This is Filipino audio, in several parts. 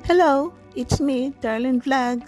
Hello, it's me, Darlene Vlog.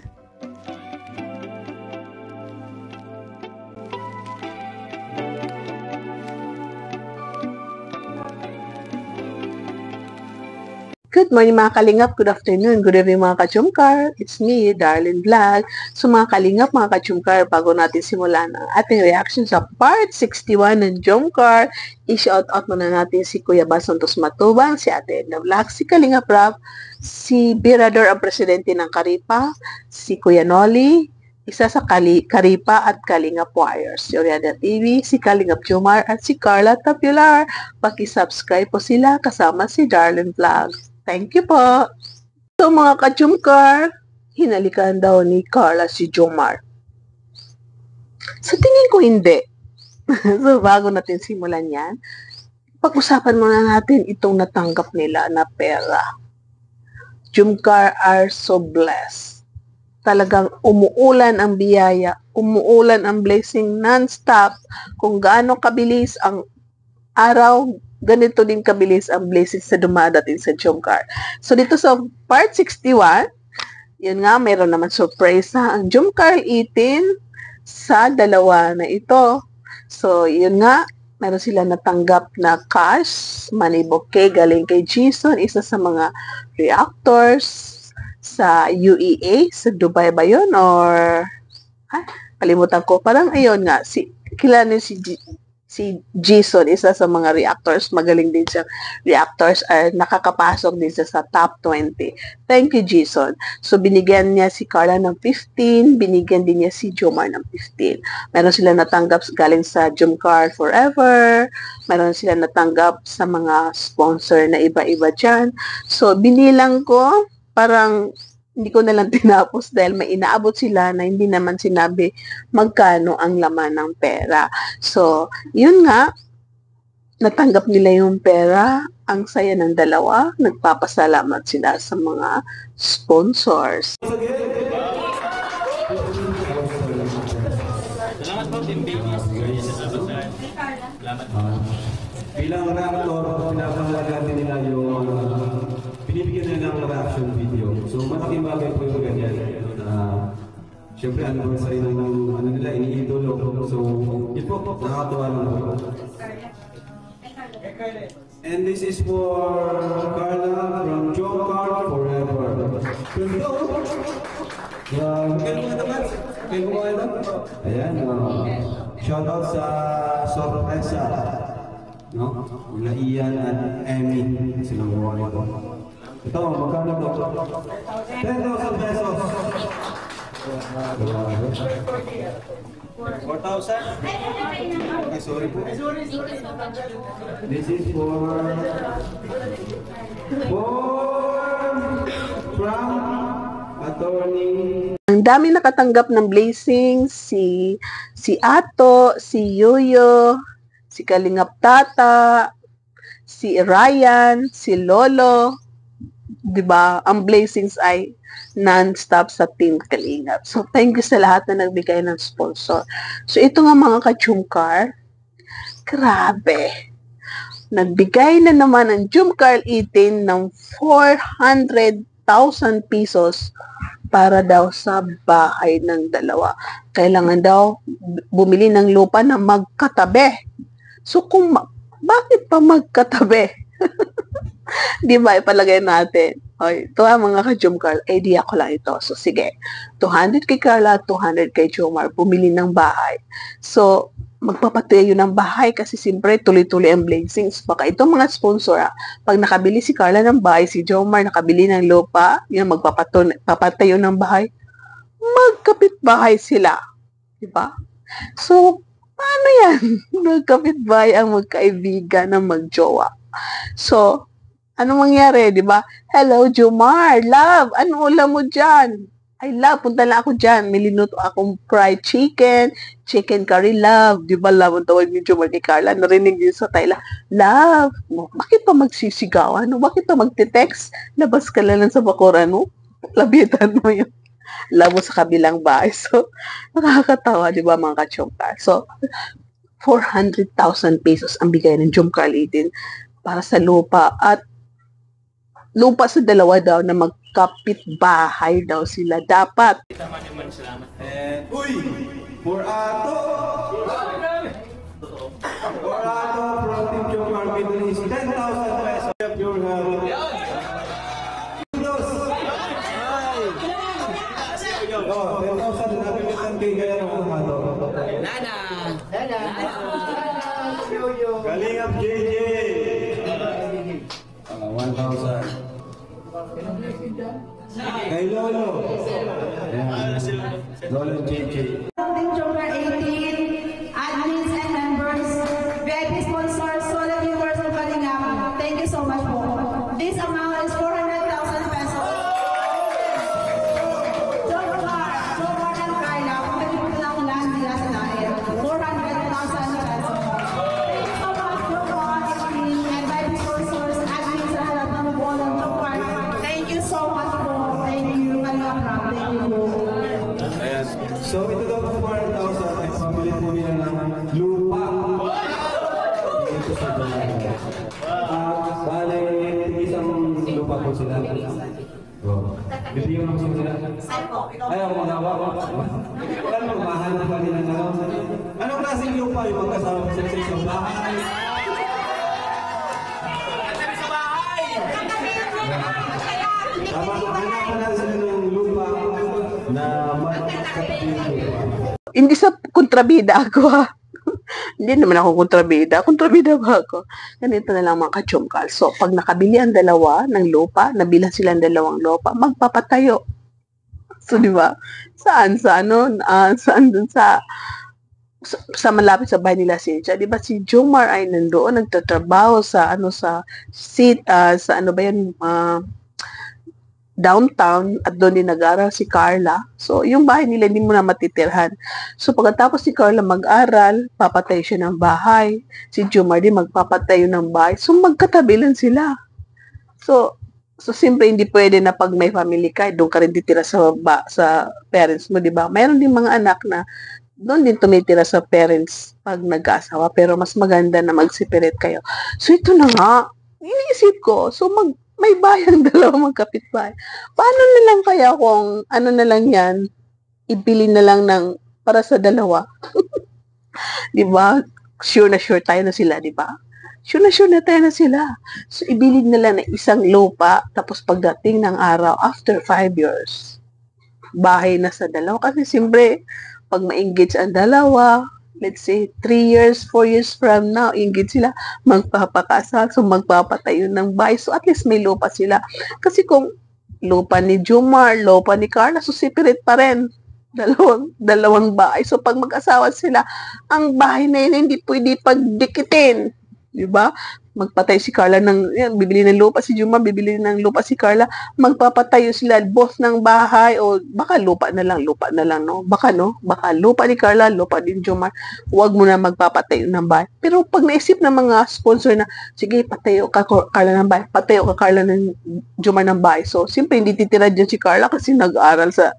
Good morning mga kalingap, good afternoon, good evening mga ka-Chumkar. It's me, Darlene Vlog. So mga kalingap, mga ka-Chumkar, bago natin simulan ang ating reaction sa part 61 ng Chumkar, i-shout out muna natin si Kuya Bas Santos Matubang, si Ate Edna Vlog, si Kalingap Rap, si Birador ang presidente ng Karipa, si Kuya Noli, isa sa Karipa at Kalingap Warriors, si Oriada TV, si Kalingap Jomar at si Carla Tapular. Paki-subscribe po sila kasama si Darlene Vlog. Thank you po. So mga ka-Chumkar, hinalikan daw ni Carla si Jomar. Sa tingin ko hindi. So bago natin simulan yan, pag-usapan muna natin itong natanggap nila na pera. Chumkar are so blessed. Talagang umuulan ang biyaya, umuulan ang blessing non-stop. Kung gaano kabilis ang araw, ganito din kabilis ang blessings na dumadating sa Chumkar. So dito sa part 61, yun nga, mayroon naman surprise na ang Chumkar 18 sa dalawa na ito. So yun nga, meron sila natanggap na cash, money bouquet galing kay Jason, isa sa mga reactors sa UEA, sa Dubai ba yun? Or, kalimutan ko, parang ayun nga, kilala si Jason, isa sa mga reactors, magaling din siya. Reactors are nakakapasok din siya sa top 20. Thank you, Jason. So, binigyan niya si Carla ng 15, binigyan din niya si Jomar ng 15. Meron sila natanggap galing sa Chumkar Forever, meron sila natanggap sa mga sponsor na iba-iba dyan. So, binilang ko, parang hindi ko na lang tinapos dahil may inaabot sila na hindi naman sinabi magkano ang laman ng pera. So, yun nga, natanggap nila yung pera, ang saya ng dalawa, nagpapasalamat sila sa mga sponsors. Salamat po, Team Babies. Salamat po. Bilang reactor, pinapahalagan din nila yung binibigyan nila ng reaction video. So malaking bagay po yung ganyan. Siyempre, anniversary ng ano nila, iniidolo. So, yun po, nakakatuwa lang po. And this is for Carla from Chumkar Forever. Ayan, shout out sa sorpresa. No? Mula Ian at Emmy. Silang buwan ito. Ito, magkano ito? 10,000 pesos. 4,000? Ay, sorry po. This is for from attorney. Ang dami nakatanggap ng blessings, si Ato, si Yoyo, si Kalingap Tata, si Ryan, si Lolo, 'di ba? Ang blessings ay non-stop sa Team Kalingap. So thank you sa lahat na nagbigay ng sponsor. So ito nga mga ka-Chumkar, grabe. Nagbigay na naman ang Chumkar 18 ng 400,000 pesos para daw sa bahay ng dalawa. Kailangan daw bumili ng lupa na magkatabi. So, bakit pa magkatabi? Di ba, ipalagay natin. Okay, ito mga ka-Chumkar, idea ko lang ito. So, sige, 200 kay Carla, 200 kay Jomar, bumili ng bahay. So, magpapatayo ng bahay kasi siyempre tuloy-tuloy ang blessings. Baka itong mga sponsor, pag nakabili si Carla ng bahay, si Jomar nakabili ng lupa, yun, magpapatayo ng bahay, magkapit bahay sila. Di ba? So, paano yan? Magkapitbahay ang magkaibigan ng magjowa. So, ano mangyari, di ba? Hello, Jomar, love, ano ulam mo dyan? Ay, love, punta lang ako dyan. May linuto akong fried chicken, chicken curry, love. Di ba, love, ang tawag ni Jomar kay Carla. Narinig din sa Thailand. Love, bakit pa magsisigawan? Bakit pa magte-text? Labas ka lang sa bakuran mo. Labitan mo yun. Love mo sa kabilang bahay. So, nakakatawa, di ba, mga ka-Chumkar? So, 400,000 pesos ang bigay ng Chumkar 18 para sa lupa at lupa sa dalawa daw na magkapitbahay daw sila. Dapat. And, uy! For Ato! For Ato from Team Jomar Middle is 10,000 pesos. Your kudos! Oh, 10,000 na pilitan kay kaya ng Ato. Kalingap JJ! 1,000. Kay Lolo. Ayan. Lolo JJ. Team Joker 18, admins and members, VIP sponsors, solid viewers of Kalingap. Thank you so much po. This amount is 400,000 pesos. Joker and Carla, pagkakita lang lang nila sa natin. 400,000 pesos. Thank you so much, Joker, and VIP sponsors, admins, and lahat ng buwan ng Joker. Thank you so much po. Thank you, Kalingap. Thank you po. Ayan. So ito daw po 4,000 ay pabili po nila ng lupa. Ito sa Dalaya. Bale, isang lupa po sila. Oh. Bibigyan mo sila. Ayaw mo na ba? Wala mo mahal na kanila na. Anong klaseng lupa yung magkasama mo sila sa isang bahay? Dapat hanapan natin sila ng lupa na magkapit. Hindi sa kontrabida ako ha. Hindi naman ako kontrabida. Kontrabida ba ako? Ganito na lang mga kachumkal. So, pag nakabili ang dalawa ng lupa, nabilang sila ang dalawang lupa, magpapatayo. So, di ba? Saan? Sa ano? Saan dun sa malapit sa bahay nila Cynthia, di ba si Jomar ay nandoon nagtatrabaho sa sa ano ba yan, downtown at doon din nag-aral si Carla. So, yung bahay nila hindi mo na matitirhan. So, pagkatapos si Carla mag-aral, papatay siya ng bahay. Si Jomar din magpapatayo ng bahay. So, magkatabi lang sila. So siyempre hindi pwede na pag may family ka, doon ka rin titira sa parents mo, di ba? Mayroon din mga anak na doon din tumitira sa parents pag nag-asawa, pero mas maganda na mag-separate kayo. So, ito na nga, iniisip ko, so may bayang dalawa magkapitbahay. Paano na lang kaya kung ano na lang yan, ibili na lang ng para sa dalawa? Di ba? Sure na sure tayo na sila, di ba? Sure na tayo na sila. So, ibili na lang ng isang lupa, tapos pagdating ng araw, after 5 years, bahay na sa dalawa. Kasi siyempre, pag ma-engage ang dalawa, let's say, 3 years, 4 years from now, engage sila, magpapakasal, so magpapatayo ng bahay. So, at least may lupa sila. Kasi kung lupa ni Jomar, lupa ni Carla, so separate pa rin. Dalawang bahay. So, pag mag-asawa sila, ang bahay na yun hindi pwede pagdikitin. Diba? Magpatay si Carla bibili ng lupa si Jomar, bibili ng lupa si Carla, magpapatayo sila both ng bahay o baka lupa na lang, no? Baka lupa ni Carla, lupa din Jomar. Huwag mo na magpapatayo ng bahay. Pero pag naisip ng mga sponsor na, sige, patayo ka Carla ng bahay, patayo ka Carla ng Jomar ng bahay. So, siyempre hindi titira dyan si Carla kasi nag-aaral sa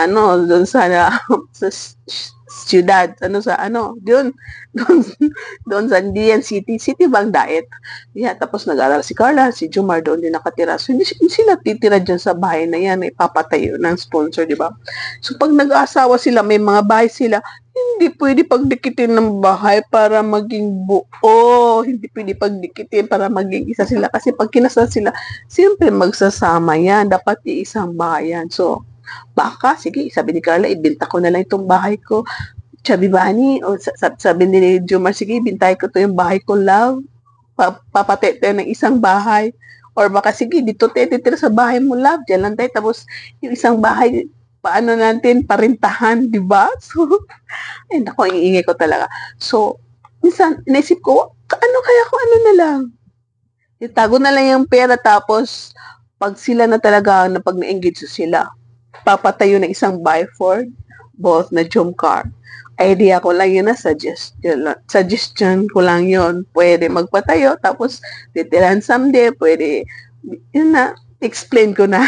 doon sa siyudad, doon sa Andean City Bank Diet. Yeah, tapos nag-aral si Carla, si Jomar doon din nakatira. So, hindi sila titira dyan sa bahay na yan, ipapatayo ng sponsor, di ba? So, pag nag-aasawa sila, may mga bahay sila, hindi pwede pagdikitin ng bahay para maging buo. Hindi pwede pagdikitin para maging isa sila. Kasi pag kinasal sila, siyempre magsasama yan. Dapat iisang bahay yan. So, baka, sige, sabi ni Carla, ibenta ko na lang itong bahay ko. Sabi ba ni, sabi ni Jomar, sige, ibintay ko to yung bahay ko, love. Papatay tayo ng isang bahay. Or baka, sige, dito tayo titira sa bahay mo, love. Diyan lang tayo. Tapos, yung isang bahay, paano natin, parintahan, di ba? So, ay, naku, iingay ko talaga. So, minsan, naisip ko, ano kaya kung ano na lang? Itago na lang yung pera, tapos, pag sila na talaga, na pag na-engage sila, papatayo ng isang bahay for both na Jomcar. Idea ko lang yun na suggestion ko lang yun. Pwede magpatayo, tapos titirahan someday, pwede, yun na, explain ko na.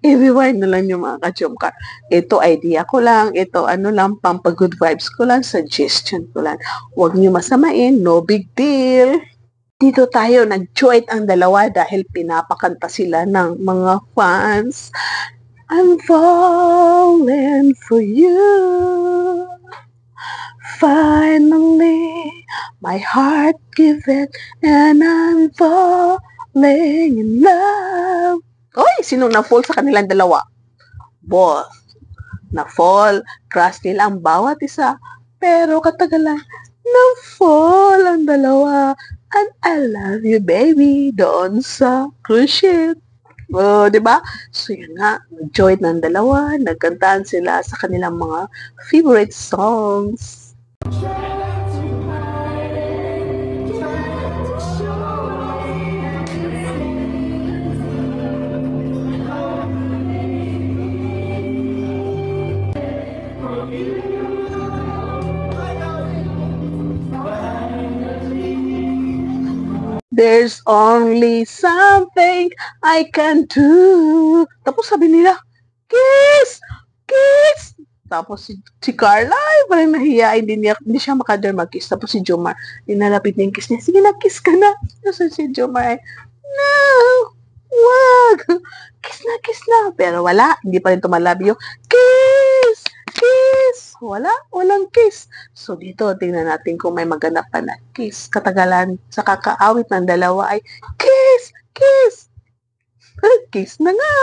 I-rewind na lang yung mga ka-Jomcar. Ito, idea ko lang. Ito, pampag-good vibes ko lang. Suggestion ko lang. Huwag niyo masamain. No big deal. dito tayo nag-join ang dalawa dahil pinapakanta sila ng mga fans. I'm falling for you. Finally, my heart give it and I'm falling in love. Oy, sino na-fall sa kanilang dalawa? Both. Na-fall. Crush nila ang bawat isa. Pero katagalan, na-fall ang dalawa. And I love you, baby, doon sa cruise ship. Oh, di ba? So, yun nga, nag-join ng dalawa, nagkantaan sila sa kanilang mga favorite songs. There's only something I can do. Tapos sabi nila, kiss! Kiss! Tapos si Carla, ay parang nahiya, hindi siya makadar mag-kiss. Tapos si Jomar, dinalapit niya yung kiss niya. Sige na, kiss ka na. Tapos si Jomar ay, no! Wag! Kiss na. Pero wala, hindi pa rin tumalab yung kiss! Kiss! Walang kiss. So dito, tingnan natin kung may maganap pa na kiss. Katagalan sa kakaawit ng dalawa ay kiss! Kiss! Kiss na nga!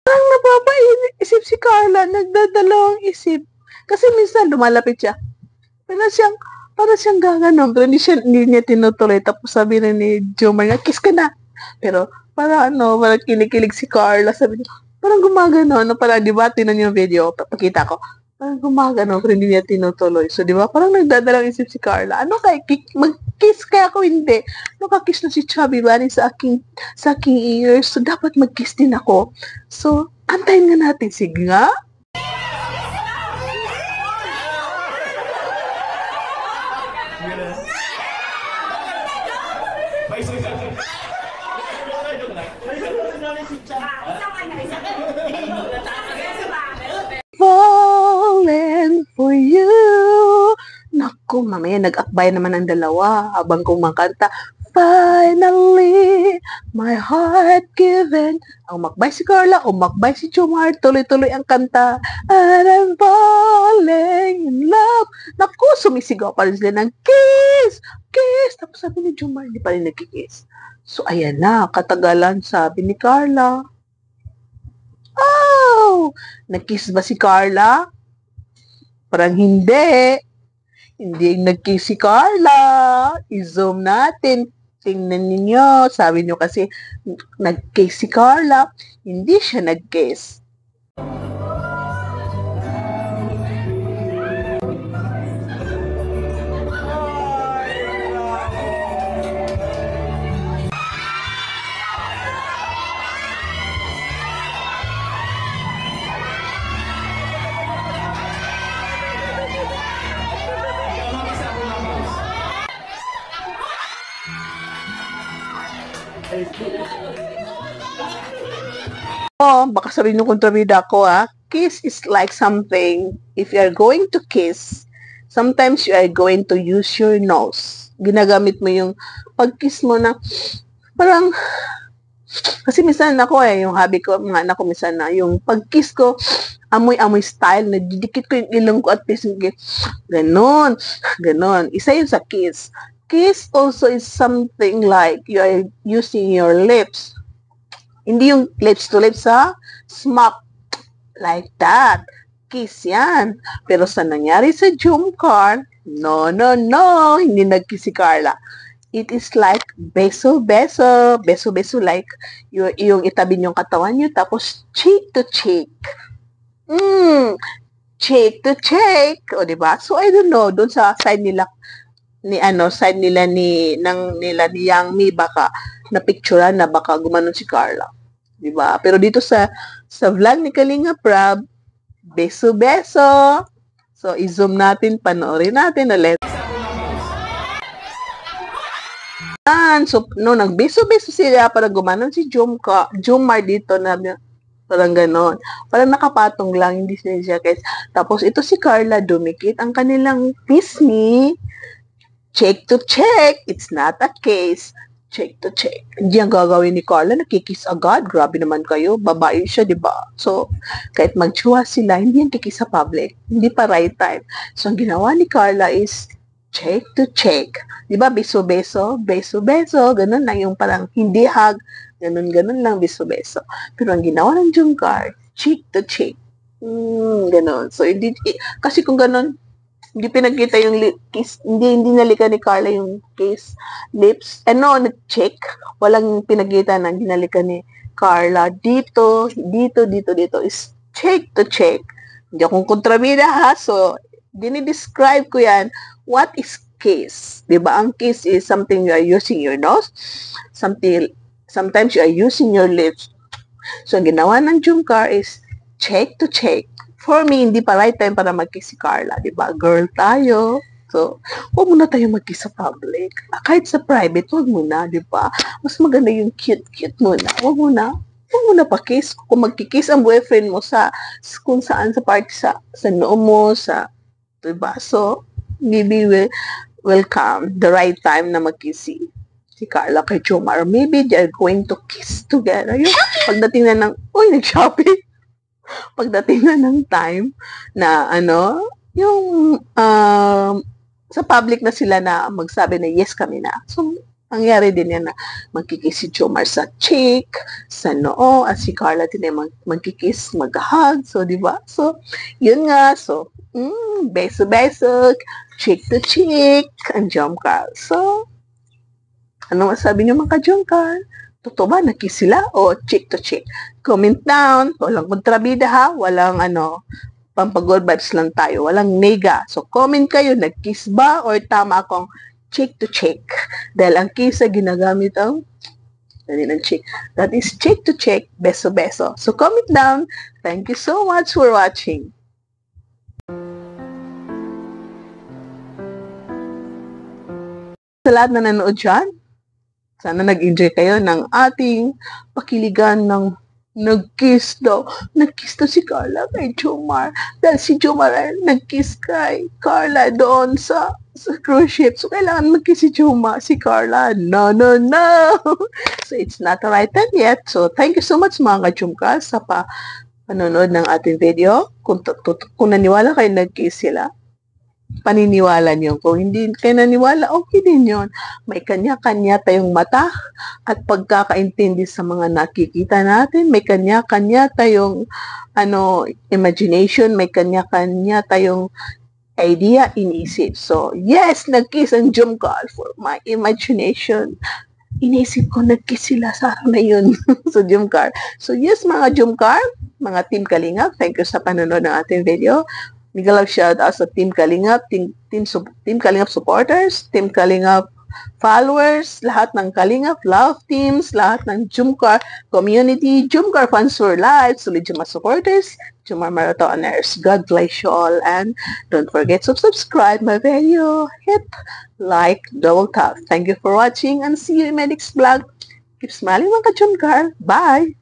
Parang napapaisip si Carla, nagdadalawang isip. Kasi minsan lumalapit siya. Para siyang gaganon, pero hindi niya tinutuloy. Tapos sabi na ni Jomar nga, kiss ka na. Pero parang kinikilig si Carla. Sabi niya, parang gumaganon. Parang, di ba, tinan niyo yung video, pakita ko. Parang gumaganon, pero hindi niya tinutuloy. So, di ba, parang nagdadalang isip si Carla. Ano kaya, mag-kiss kaya ako hindi? Nakakiss na si Chubby Bunny sa aking ears. So, dapat mag-kiss din ako. So, antayin nga natin. Sige nga. Falling for you. Naku, mamaya nag-akbay naman ang dalawa habang kumakanta. Finally, my heart given. Ang makbay si Carla o makbay si Jomar, tuloy-tuloy ang kanta. And I'm falling in love. Naku, sumisigaw pa rin sila ng kiss! Kiss! Tapos sabi ni Jomar, hindi pa rin nagkikiss. So, ayan na, katagalan sabi ni Carla. Oh! Nag-kiss ba si Carla? Parang hindi. Hindi nag-kiss si Carla. I-zoom natin. Tingnan ninyo. Sabi nyo kasi nag-kiss si Carla. Hindi siya nag-kiss. Oh, baka sabihin nyo kontrabida ako Kiss is like something, if you are going to kiss, sometimes you are going to use your nose. Ginagamit mo yung pag-kiss mo na parang, kasi minsan ako yung hobby ko, mga anak ko minsan na, yung pag-kiss ko, amoy-amoy style, nadidikit ko yung ilong ko at least, ganon. Isa yun sa kiss. Kiss also is something like you are using your lips. Hindi yung lips to lips smack like that. Kiss yan. Pero sa nangyari sa Jomcar, no, hindi nag-kiss si Carla. It is like beso-beso like yung itabi yung katawan nyo, tapos cheek to cheek. Cheek to cheek. O, diba? So, I don't know, doon sa side nila, ni Yang Mi, baka na-picturean na baka gumanon si Carla. Diba? Pero dito sa vlog ni Kalinga Prab, beso-beso. So, i-zoom natin, panoorin natin ulit. So, no, nagbeso-beso sila, parang gumanon si Jomar dito na parang ganon. Parang nakapatong lang, hindi siya guys. Tapos, ito si Carla, dumikit ang kanilang pisngi. Check to check. It's not a case. Check to check. Hindi ang gagawin ni Carla, nakikiss agad. Grabe naman kayo. Babae siya, di ba? So, kahit magtsuwa sila, hindi yan kikiss sa public. Hindi pa right time. So, ang ginawa ni Carla is check to check. Di ba? Beso-beso, beso-beso. Ganun lang yung parang hindi hug. Ganun lang, beso-beso. Pero ang ginawa ng Jungkook, cheek to cheek. Ganun. So, hindi, kasi kung ganun, hindi pinagkita yung kiss, hindi nalika ni Carla yung kiss, lips. Nag-check. Walang pinagkita na ginalika ni Carla. Dito is check to check. Hindi akong kontrabida ha. So, dinidescribe ko yan. What is kiss? Diba? Ang kiss is something you are using your nose. Sometimes you are using your lips. So, ang ginawa ng Jungkook is check to check. For me, hindi pa right time para mag-kiss si Carla, di ba? Girl tayo. So, huwag muna tayo mag-kiss sa public. Kahit sa private, huwag muna, di ba? Mas maganda yung cute-cute muna. Huwag muna pa-kiss. Kung mag-kiss ang boyfriend mo kung saan sa party, sa noo mo, di ba? So, maybe will come the right time na mag-kiss si Carla kay Jomar. Maybe they're going to kiss together. Yung pagdating na ng, nag-shopping. Pagdating na ng time na yung sa public na sila na magsabi na yes kami na. So, mangyari din yan na magkikiss si Jomar sa cheek, sa noo, at si Carla din ay magkikiss, mag-hug. So, di ba? So, yun nga. So, beso-beso, cheek to cheek, ang Jungkook. So, ano masabi niyo mga Jungkook? Totoo ba? Nag-kiss sila? O cheek to cheek? Comment down. Walang kontrabida ha. Walang pampagod vibes lang tayo. Walang nega. So, comment kayo. Nag-kiss ba? Or tama akong cheek to cheek? Dahil ang kiss ay ginagamit ang cheek. That is cheek to cheek. Beso-beso. So, comment down. Thank you so much for watching. Sa lahat na nanood dyan, sana nag-enjoy kayo ng ating pakiligan ng nag-kiss daw. Nag-kiss daw si Carla kay Jomar. Dahil si Jomar ay nag-kiss kay Carla doon sa cruise ship. So, kailangan mag-kiss si Carla. No. So, it's not the right time yet. So, thank you so much mga ka-Jungkook sa panonood ng ating video. Kung naniwala kayo nag-kiss sila, paniniwala niyo. Kung hindi kayo naniwala, okay din yun. May kanya-kanya tayong mata at pagkakaintindi sa mga nakikita natin. May kanya-kanya tayong imagination. May kanya-kanya tayong idea, inisip. So, yes, nag-kiss ang Jungkook for my imagination. Inisip ko, nag-kiss sila sa araw na yun. So, Jungkook. So, yes, mga Jungkook, mga Team Kalingap, thank you sa panonood ng ating video. Mega love shout out sa Team Kalingap, Team Kalingap supporters, Team Kalingap followers, lahat ng Kalingap love teams, lahat ng Jungkook community, Jungkook fans for life, solid Jumar supporters, Jumar marathoners. God bless you all and don't forget to subscribe my video, hit like, double tap. Thank you for watching and see you in my next vlog. Keep smiling mga ka-Jungkook. Bye!